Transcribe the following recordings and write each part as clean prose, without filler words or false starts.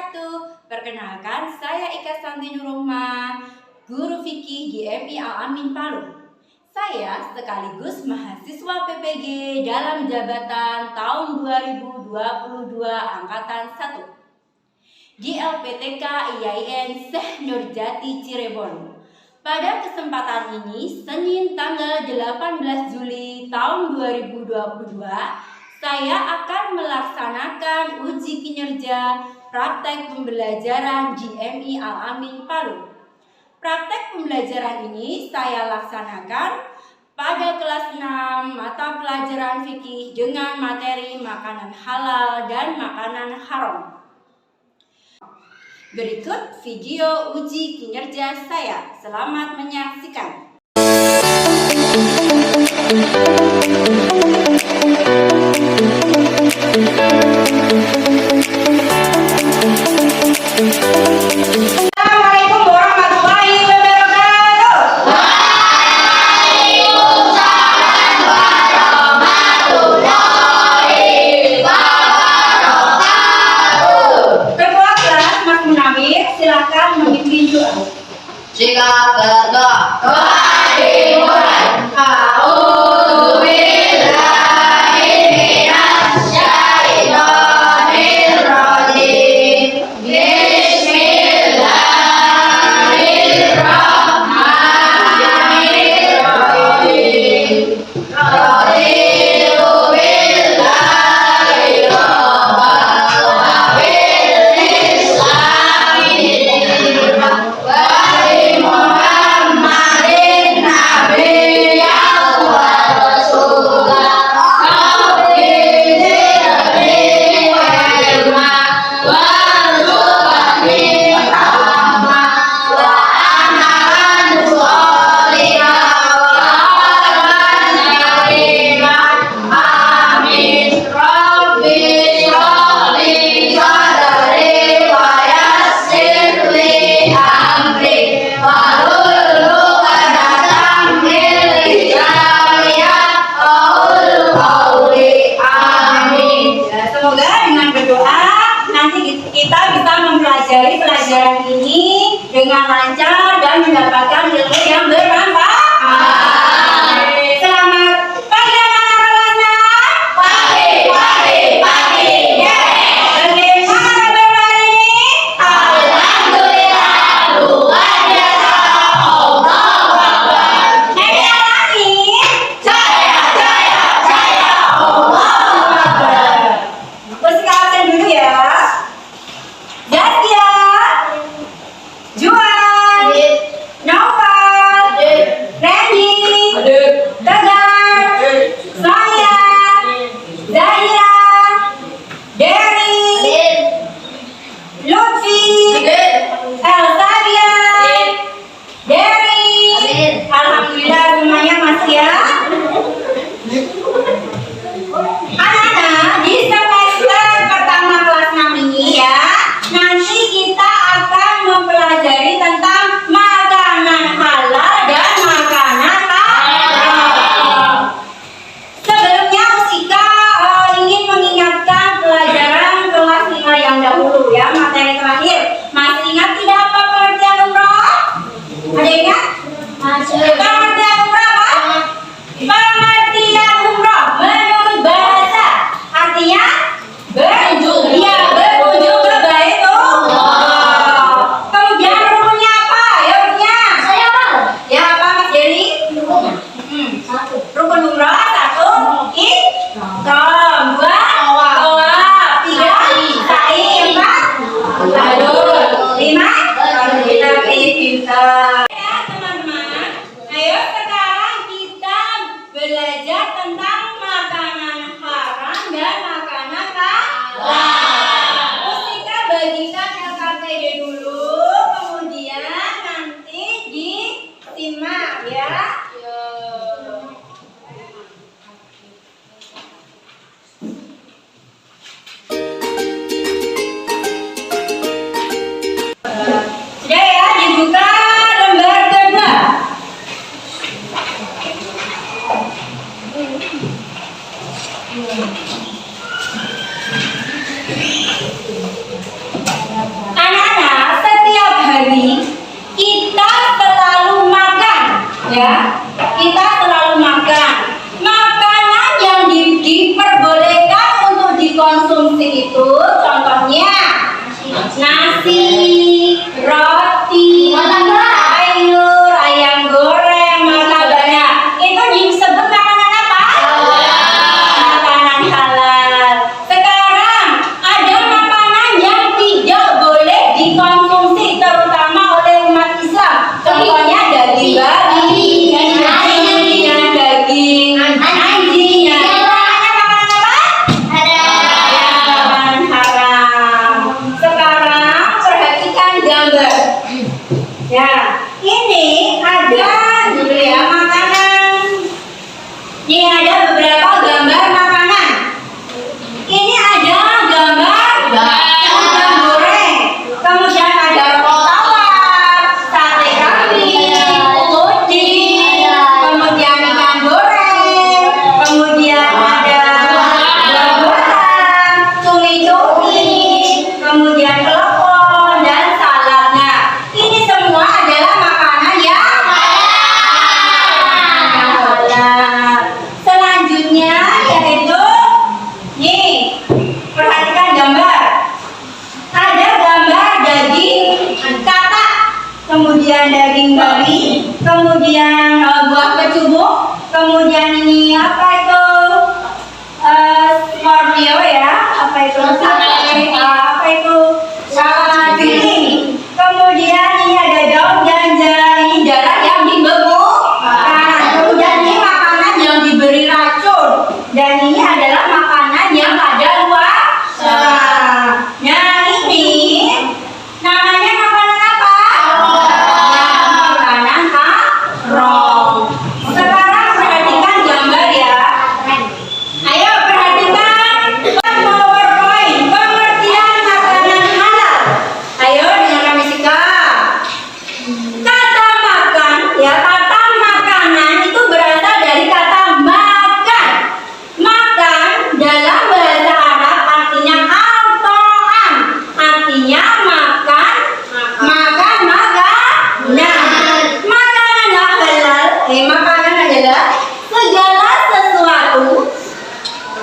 wabarakatuh. Perkenalkan, saya Ika Santi Nurrohma, Guru Fikih GMI Al-Amin Palu. Saya sekaligus mahasiswa PPG dalam jabatan tahun 2022 Angkatan 1 di LPTK IAIN Syekh Nurjati Cirebon. Pada kesempatan ini, Senin tanggal 18 Juli tahun 2022, saya akan melaksanakan uji kinerja praktek pembelajaran GMI Al-Amin Palu. Praktek pembelajaran ini saya laksanakan pada kelas 6 mata pelajaran fikih dengan materi makanan halal dan makanan haram. Berikut video uji kinerja saya. Selamat menyaksikan. Assalamualaikum warahmatullahi wabarakatuh. Waalaikumsalam warahmatullahi wabarakatuh. Ketua kelas Mas Munawir, silakan memimpin doa. Jika berdoa, doa dimulai. A'udzu billahi minasy syaithanir rajim. Bismillahirrahmanirrahim. Raditu billahi rabban wa bil islami dinan wa bi Muhammadin nabiyyan wa rasulan. Rabbi zidni ilma warzuqni rahmah wa amalan sholihan wa qalban saliman. Amin. Rabbi shrah li sadri wa yassir li amri wahlul 'uqdatam min lisani yafqahu qawli. Amin. Ya, semoga dengan berdoa nanti kita bisa mempelajari pelajaran ini dengan lancar dan mendapatkan ilmu yang bermanfaat. Selamat pagi anak-anak kelas 6. Pagi. Bagaimana kabar hari ini? Alhamdulillah, luar biasa. Allahu Akbar. Yang lain? Jaya. Allahu Akbar. Bersihkan absen dulu ya. Zaskia, Juan, Noval, Randy, Tegar, Sonia, Zahira, Derry, Lutfi, Elsavia, Derry. Alhamdulillah semuanya masih ya. Anak-anak, di semester pertama kelas 6 ini ya, nanti kita akan mempelajari tentang makanan halal dan makanan haram. Sebelumnya Usika ingin mengingatkan pelajaran kelas 5 yang dahulu ya, materi terakhir. Masih ingat tidak apa pengertian umroh? Ada ingat? Pengertian umroh apa? Pengertian umroh menurut bahasa artinya berkunjung. Iya, berkunjung ke Baitullah. Kemudian rukunnya apa? Ya rukunnya. Ya apa Mas Jerry? Rukun umroh 1 ihram, 2 tawaf, 3 sa'i, 4 tahlul, 5 pintar. Ya teman-teman, ayo sekarang kita belajar tentang makanan haram dan makanan halal. Musika bagikan LKPD dulu, kemudian nanti disimak ya. Sudah ya, dibuka lembar kedua. ya, kita selalu makan makanan yang diperbolehkan untuk dikonsumsi itu contohnya nasi, roti, sayur, ayam goreng, martabaknya itu disebut makanan apa? Makanan halal. Sekarang ada makanan yang tidak boleh dikonsumsi terutama oleh umat Islam. Contohnya daging babi, daging anjing, makanan apa? Makanan haram. Sekarang perhatikan gambar. Ya, ini ada dulu ya makanan. Ini ada beberapa gambar makanan. Ini ada gambar udang goreng, kemudian ada roti tawar, sate kambing, puding, kemudian ikan goreng, kemudian ada buah-buahan, cumi-cumi, kemudian klepon dan saladnya. Ini semua adalah makanan yang halal. Selanjutnya yaitu nih, perhatikan gambar. Ada gambar daging katak, kemudian daging babi, kemudian buah kecubung, kemudian ini apa itu? Scorpio ya, apa itu? Apa itu? Piring. Kemudian ini ada daun ganja, ini darah yang dibekukan. Kemudian ini makanan yang diberi racun, dan ini adalah makanan yang ada luasa. Nah ini namanya makanan apa? Makanan haram. Sekarang perhatikan gambar ya. Ayo perhatikan PowerPoint pengertian makanan halal. Ayo dengarkan fisika. Kata makan ya, kata makanan itu berasal dari kata makan. Makan dalam bahasa Arab artinya al-ta'am, artinya makan, makan makanan. Makanan halal, makanan adalah segala sesuatu.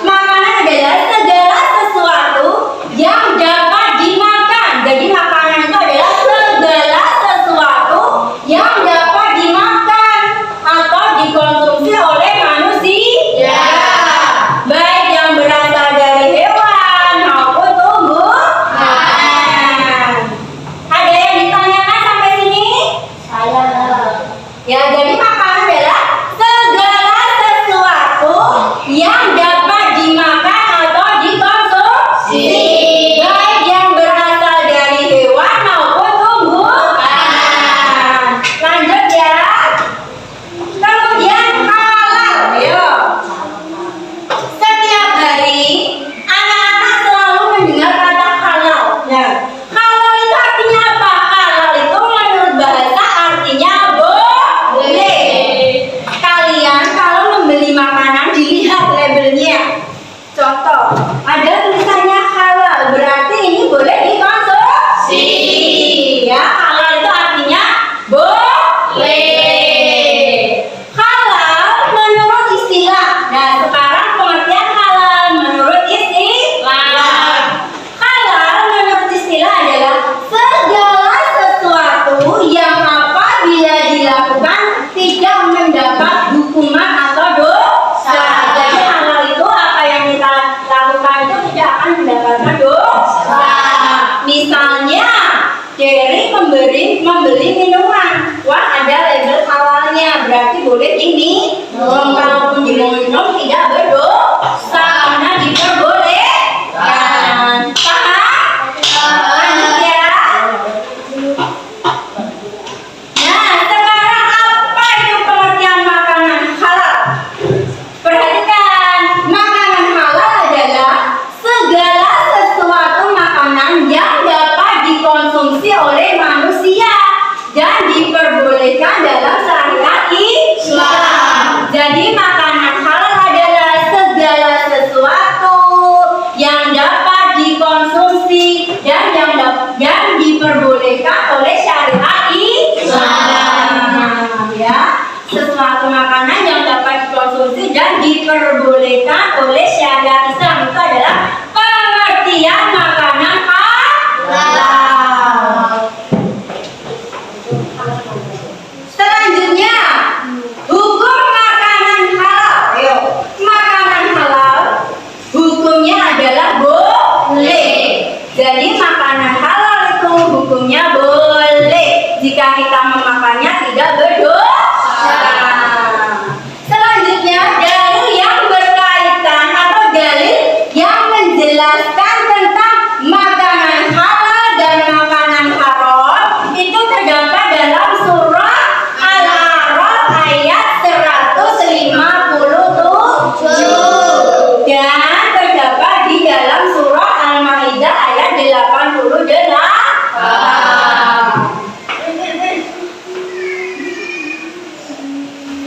Makanan adalah segala sesuatu yang dapat dimakan. Jadi makanan itu adalah segala sesuatu yang dapat dimakan atau dikonsumsi oleh manusia. Baik yang berasal dari hewan maupun tumbuhan. Ada yang ditanyakan sampai sini? Ya, jadi makanan adalah segala sesuatu yang dapat dimakan atau dikonsumsi, baik yang berasal dari hewan maupun tumbuhan. Lanjut ya. Kemudian halal. Ayo. Setiap hari anak-anak selalu mendengar kata halal. Nah, halal itu artinya apa? Halal itu menurut bahasa artinya boleh. Kalian kalau membeli makanan dilihat labelnya. Contoh, ada tulisannya halal, berarti ini boleh dikonsumsi. Ya, halal itu artinya boleh. Halal menurut istilah. Nah, sekarang pengertian halal menurut istilah. Halal menurut istilah adalah segala sesuatu yang apabila dilakukan tidak mendapat hukuman atau dosa. Jadi halal itu apa yang kita lakukan itu tidak akan mendapatkan dosa. Misalnya dari membeli minuman, wah ada label halalnya, berarti boleh ini. Kalaupun diminum tidak berdosa karena diperbolehkan. Paham? Lanjut ya. Nah, sekarang apa itu pengertian makanan halal? Perhatikan, makanan halal adalah segala sesuatu makanan yang dapat dikonsumsi oleh manusia. suatu makanan yang dapat dikonsumsi dan diperbolehkan oleh syariat Islam. Itu adalah pengertian makanan halal. Selanjutnya, hukum makanan halal. Ayo, makanan halal hukumnya adalah boleh. Jadi makanan halal itu hukumnya boleh jika kita memakannya tidak berdosa. Selanjutnya, dalil yang berkaitan atau dalil yang menjelaskan tentang makanan halal dan makanan haram itu terdapat dalam surah Al-A'raf ayat 157 dan terdapat di dalam surah Al-Maidah ayat 88.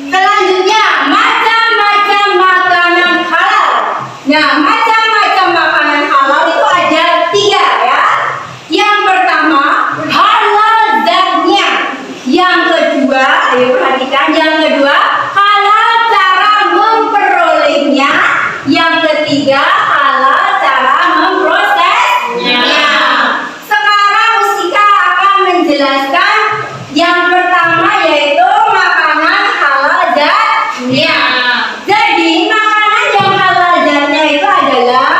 Selanjutnya, macam-macam makanan halal. Nah, macam-macam makanan halal itu ada 3 ya. Yang pertama, halal zatnya. Yang kedua, ayo perhatikan. Yang kedua, halal cara memperolehnya. Yang ketiga, halal cara memprosesnya. Sekarang Mustika akan menjelaskan yang pertama yaitu makanan halal zatnya. Jadi makanan yang halal zatnya itu adalah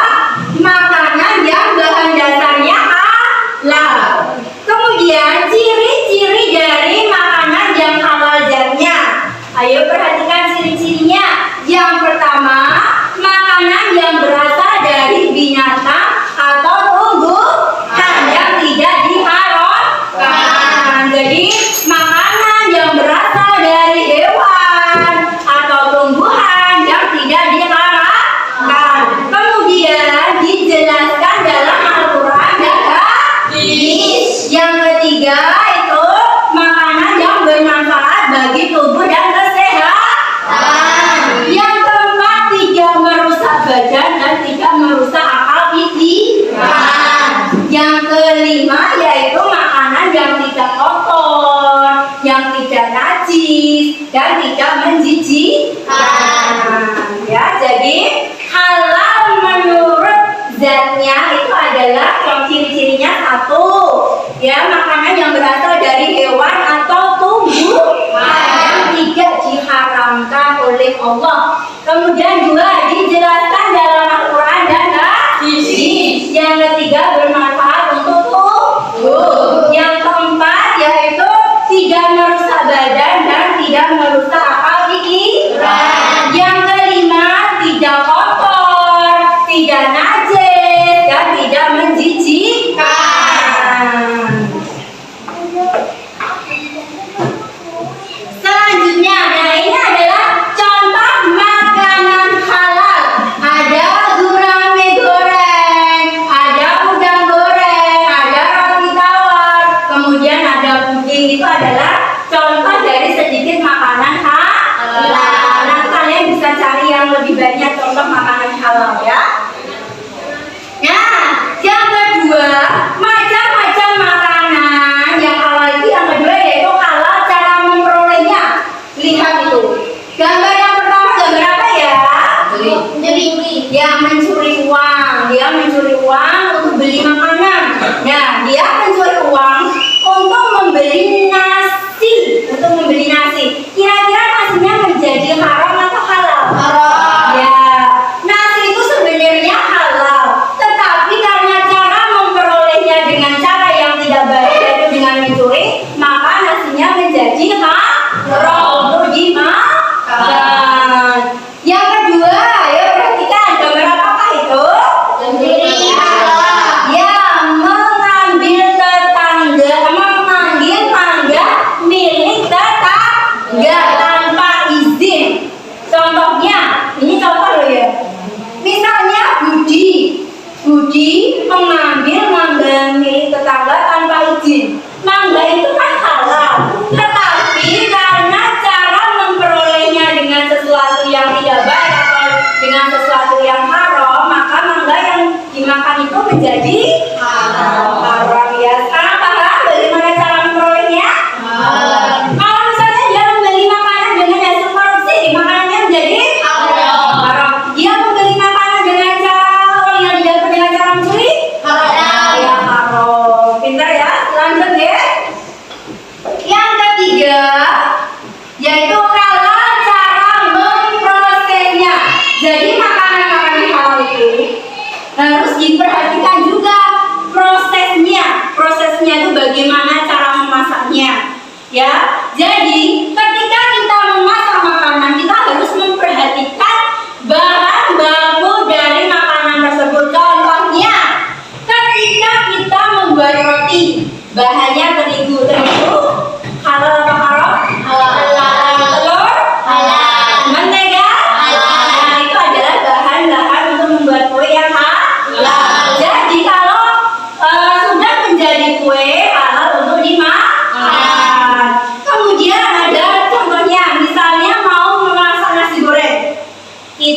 makanan yang bahan dasarnya halal. Kemudian ciri-ciri dari makanan yang halal zatnya. Ayo perhatikan ciri-cirinya. Yang pertama, makanan yang berasal dari binatang atau tumbuhan yang tidak diharamkan. Jadi makanan yang berasal dari hewan atau tumbuhan yang tidak diharamkan. Kemudian dijelaskan dalam Al-Quran dan hadis. Yang ketiga itu makanan yang bermanfaat bagi tubuh dan kesehatan. Yang keempat, tidak merusak badan dan tidak merusak akal pikiran. Yang kelima yaitu makanan yang tidak kotor, yang tidak najis dan tidak menjijikkan. Ya, jadi halal menurut zatnya itu adalah yang ciri-cirinya satu, ya makanan yang berasal dari hewan atau tumbuhan yang tidak diharamkan oleh Allah. Kemudian dua, dijelaskan dalam Al-Quran dan hadis. Yang ketiga, bermanfaat untuk tubuh. Yang keempat yaitu tidak merusak badan dan tidak merusak akal pikiran. Yang kelima, tidak kotor, tidak najis dan tidak menjijikkan. Selanjutnya, nah ini adalah contoh makanan halal. Ada gurame goreng, ada udang goreng, ada roti tawar, kemudian ada puding. Itu adalah contoh dari sedikit makanan halal. Nah, kalian bisa cari yang lebih banyak contoh makanan halal ya. Nah, yang kedua, macam-macam makanan yang halal itu yang kedua yaitu halal cara memperolehnya. Lihat itu. Gambar yang pertama gambar apa ya? Mencuri. Ya, mencuri uang. Dia mencuri uang untuk beli makanan. Nah, dia mencuri uang untuk membeli nasi. Kira-kira nasinya menjadi haram atau halal? Haram. Ya,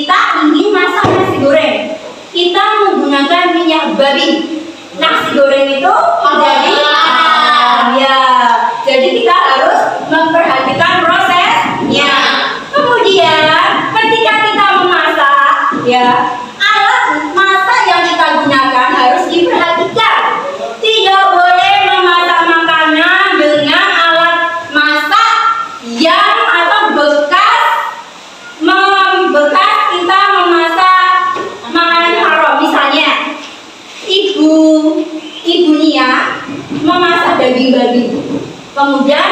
kita ingin masak nasi goreng, kita menggunakan minyak babi. Nasi goreng itu jadi ya, jadi kita harus memperhatikan prosesnya. Kemudian ketika kita memasak, ya alat masak yang kita gunakan harus diperhatikan. Tidak boleh memasak makanan dengan alat masak yang atau bekas kita memasak makanan haram. Misalnya ibu Nia memasak daging babi. Kemudian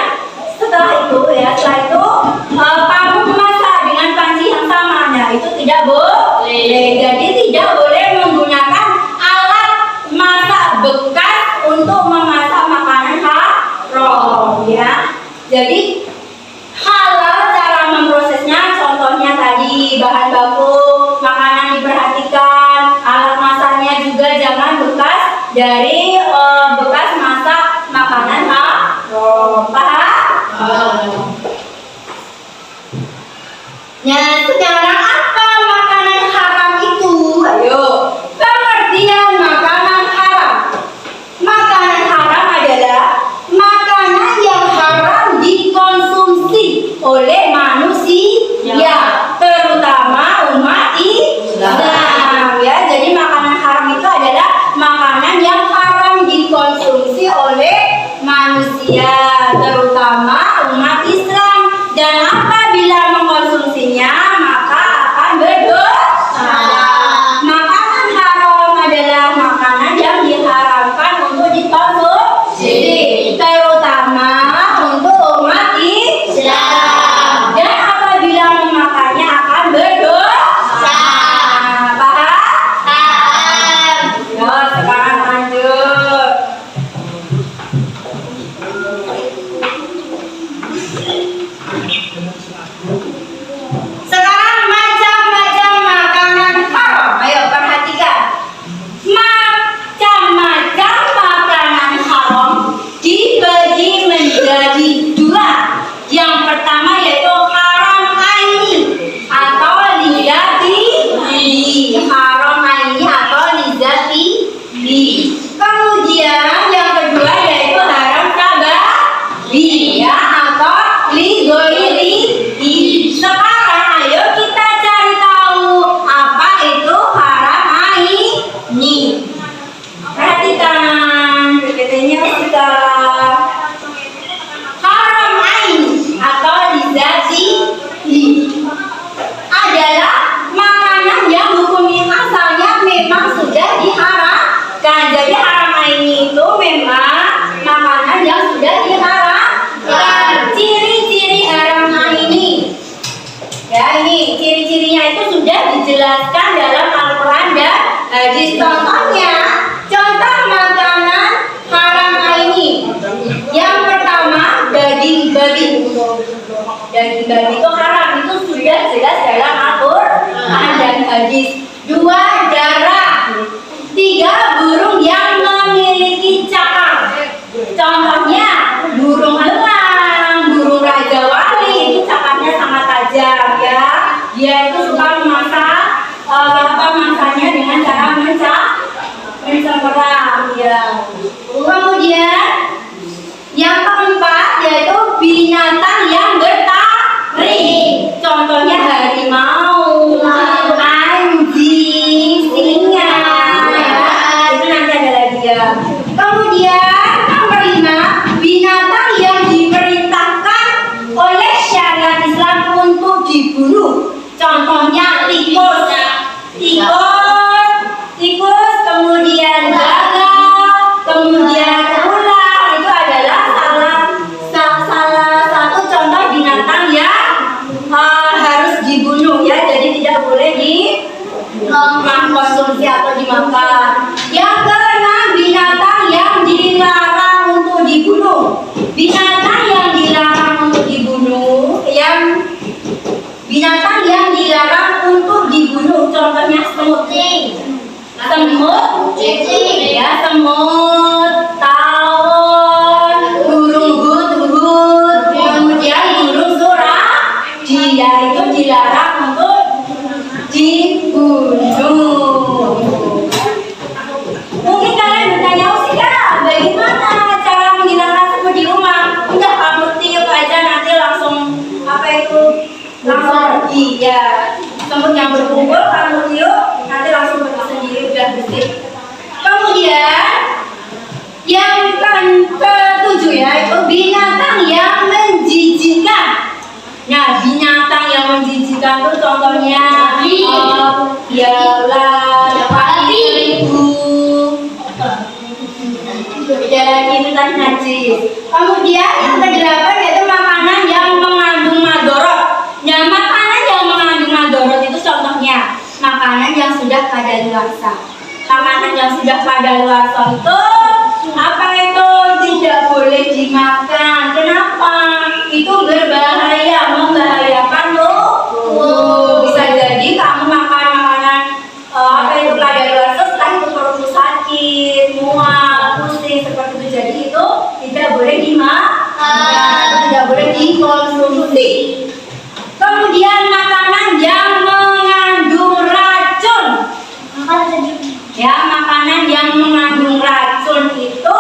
setelah itu kamu memasak dengan panci yang sama. Nah, itu tidak boleh. Jadi tidak boleh menggunakan alat masak bekas untuk memasak makanan haram, ya. Jadi halal cara memprosesnya, contohnya tadi bahan baku makanan diperhatikan, alat masaknya juga jangan bekas dari bekas masak makanan haram. Paham? Nah, sekarang apa makanan haram itu? Ayo, pengertian makanan haram. Makanan haram adalah makanan yang haram dikonsumsi oleh manusia, terutama umat Islam. Ya, jadi makanan haram itu adalah makanan yang haram dikonsumsi oleh manusia, terutama umat Islam. Dan apabila mengkonsumsinya, maka akan berdosa. Makanan haram adalah makanan yang diharamkan untuk dikonsumsi, terutama untuk umat Islam. Dan apabila memakannya akan berdosa. Paham? Yo, sekarang lanjut. Sekarang macam-macam makanan haram. Ayo perhatikan. Macam-macam makanan haram dibagi menjadi dua. Yang pertama yaitu haram aini atau lidati. Haram aini atau lidati. Kemudian yang kedua yaitu haram tabahi, ya, atau ligoiri. Sekarang ayo kita cari tahu apa itu haram aini. Perhatikan PPT-nya kita. Haram aini atau lidati adalah makanan yang hukumnya asalnya memang sudah diharamkan. Jadi haram aini itu memang makanan yang sudah diharamkan. Ciri-ciri haram aini, ya, ini ciri-cirinya itu sudah dijelaskan dalam Al-Quran dan hadis. Contoh makanan haram aini. Yang pertama daging babi. Daging babi itu haram, itu sudah jelas dalam Al-Quran dan hadis. 2, darah. 3, burung yang memiliki cakar. Contohnya burung elang, burung raja wali, itu cakarnya sangat tajam, ya. Dia itu suka masaknya dengan cara mencengkeram, ya. Kemudian yang keempat yaitu binatang yang bertaring. Contohnya harimau, anjing, singa, ya. Itu nanti ada lagi, ya. Kemudian nomor 5, binatang yang diperintahkan oleh syariat Islam untuk dibunuh. Contohnya tikus, kemudian gagak, kemudian ular. Itu adalah salah satu contoh binatang yang harus dibunuh, ya. Jadi tidak boleh dikonsumsi atau dimakan. Yang keenam, binatang yang dilarang untuk dibunuh. Binatang yang dilarang untuk dibunuh, binatang yang dilarang untuk dibunuh, contohnya semut, ya, semut, tawon, burung hut, kemudian burung suradi, ya, itu dilarang untuk semut yang berkumpul, kamu tiup, nanti langsung pergi sendiri udah bersih. Kemudian yang ketujuh ya, itu binatang yang menjijikan. Nah, binatang yang menjijikan itu contohnya biawak, ibu, itu tadi najis. Kemudian yang kedelapan yaitu makanan yang mengandung madorot. Nah, makanan yang mengandung madorot itu contohnya makanan yang sudah kadaluarsa. Makanan yang sudah kadaluarsa itu apa itu? Tidak boleh dimakan. Kenapa? Itu berbahaya, membahayakan loh. Bisa jadi kamu makan makanan apa itu kadaluarsa, setelah itu perutmu sakit, mual, pusing seperti itu. Jadi itu tidak boleh dimakan, tidak boleh dikonsumsi. Kemudian makanan yang mengandung racun. Ya, makanan yang mengandung racun itu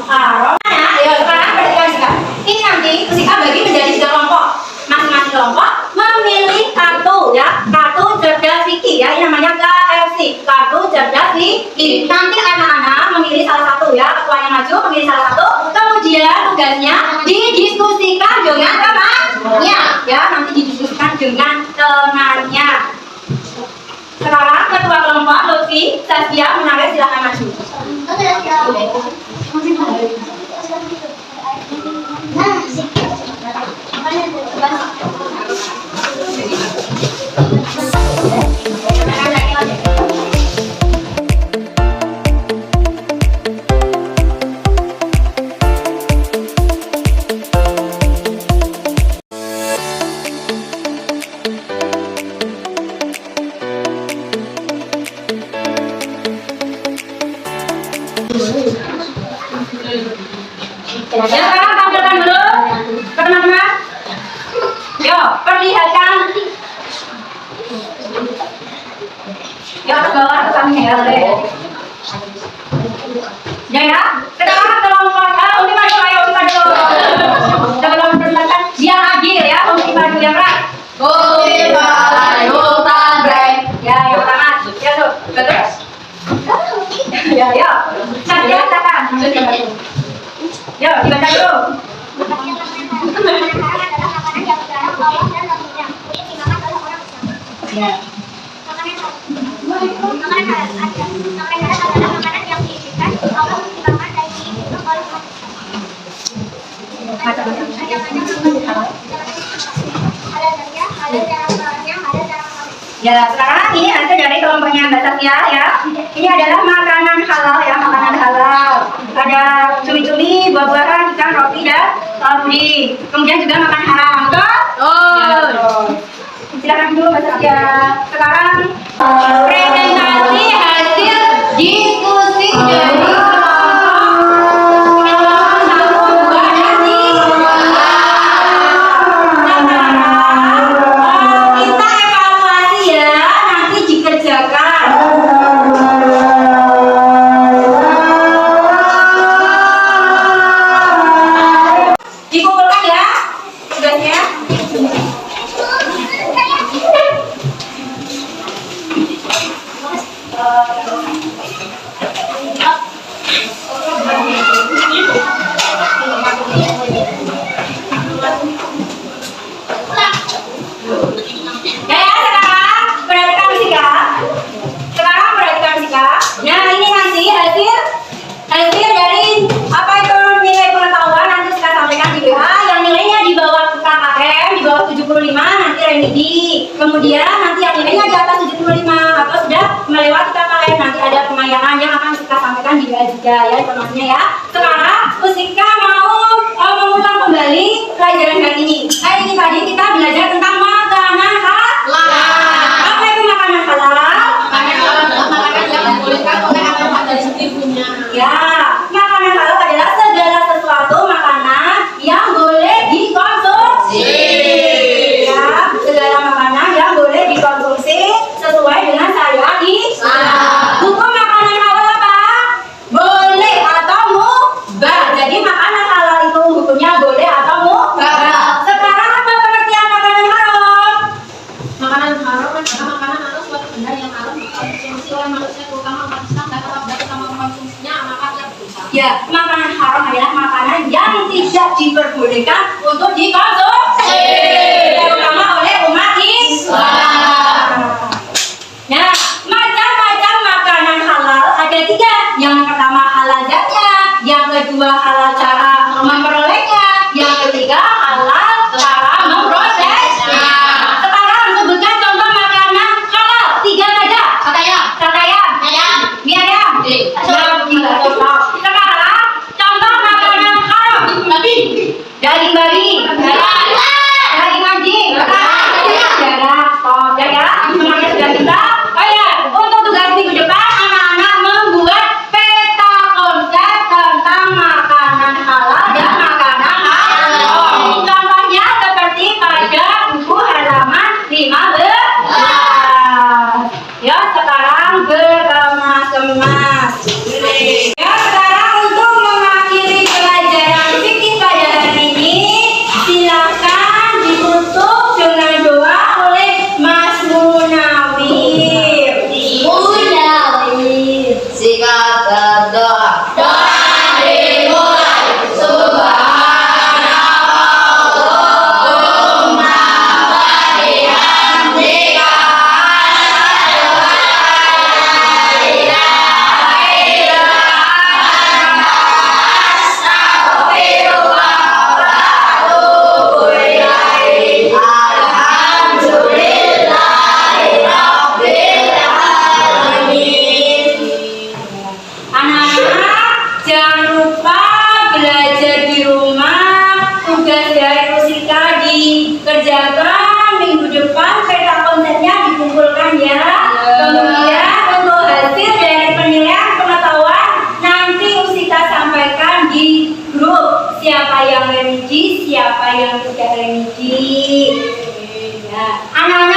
haram. Nah, ya sekarang perhatikan sekarang. Ini nanti Pusika bagi menjadi 3 kelompok. Masing-masing kelompok memilih kartu ya, kartu cerdas fikih ya, ini namanya KFC, kartu cerdas fikih. Nanti anak-anak memilih salah satu ya, ketuanya maju memilih salah satu. Kemudian tugasnya didiskusikan dengan temannya ya, nanti didiskusikan dengan temannya. Sekarang ketua kelompok Lutfi, Saskia, Munawir silahkan maju. Ya, sekarang tampilkan dulu ke teman-teman. Yo, perlihatkan. Yo, ke bawah ke samping ya. Ya. Sekarang kelompok Umi maju, ayo Umi maju. Sebelum persilakan, biar adil ya, Umi maju yang right. Umi maju tabrek. Ya, yuk pertama. Ya, tuh. Terus. Ya, yuk. Saskia, silakan. Yo, dibaca dulu. Ya. Ya, sekarang ini hasil dari kelompoknya Mbak Saskia ya. Ini adalah makanan halal ya, makanan halal. Ada cumi-cumi, buah-buahan, ikan, roti, dan puding. Kemudian juga makan haram, betul? Oh. Silakan dulu Mbak Saskia. Sekarang presentasi hasil diskusi dari dikumpulkan ya tugasnya. Hasil dari apa itu nilai pengetahuan nanti saya sampaikan di WA. Yang nilainya di bawah KKM di bawah 75 nanti remedi. Kemudian nanti yang nilainya di atas 75 atau sudah melewati KKM nanti ada pemayangan yang akan kita sampaikan di WA juga ya informasinya ya. Sekarang Pusika mau mengulang kembali pelajaran hari ini. Hari ini tadi kita belajar tentang makanan halal. Apa itu makanan halal? Makanan yang dibolehkan oleh agama dan ibunya. Ya, makanan halal adalah segala sesuatu makanan yang boleh dikonsumsi. Ya, segala makanan yang boleh dikonsumsi sesuai dengan syariat Islam. Hukum makanan halal apa? Boleh atau mubah. Jadi makanan halal itu hukumnya boleh atau mubah. Sekarang apa pengertian makanan Ya, makanan haram adalah makanan yang tidak diperbolehkan untuk dikonsumsi, terutama oleh umat Islam. Nah, macam-macam makanan halal ada 3. Yang pertama halal zatnya, yang kedua halal cara memperolehnya, yang ketiga halal cara memprosesnya. Sekarang sebutkan contoh makanan halal 3 saja. Sate ayam, mie ayam. Sekarang contoh makanan haram. Daging babi, daging anjing, darah. Semuanya sudah bisa. Oh ya, untuk tugas minggu depan anak-anak membuat peta konsep tentang makanan halal dan makanan haram. Contohnya seperti pada buku halaman 15. Ya, sekarang berkemas-kemas. Ya, sekarang untuk mengakhiri pelajaran fikih pada hari ini, silakan ditutup dengan doa oleh Mas Munawir. Singkat berdoa. Anak-anak, jangan lupa belajar di rumah. Tugas dari Rusika dikerjakan minggu depan. Peta konsepnya dikumpulkan ya. Kemudian untuk hasil dari penilaian pengetahuan nanti Rusika sampaikan di grup. Siapa yang remedi, siapa yang tidak remedi. Ya. Anak-anak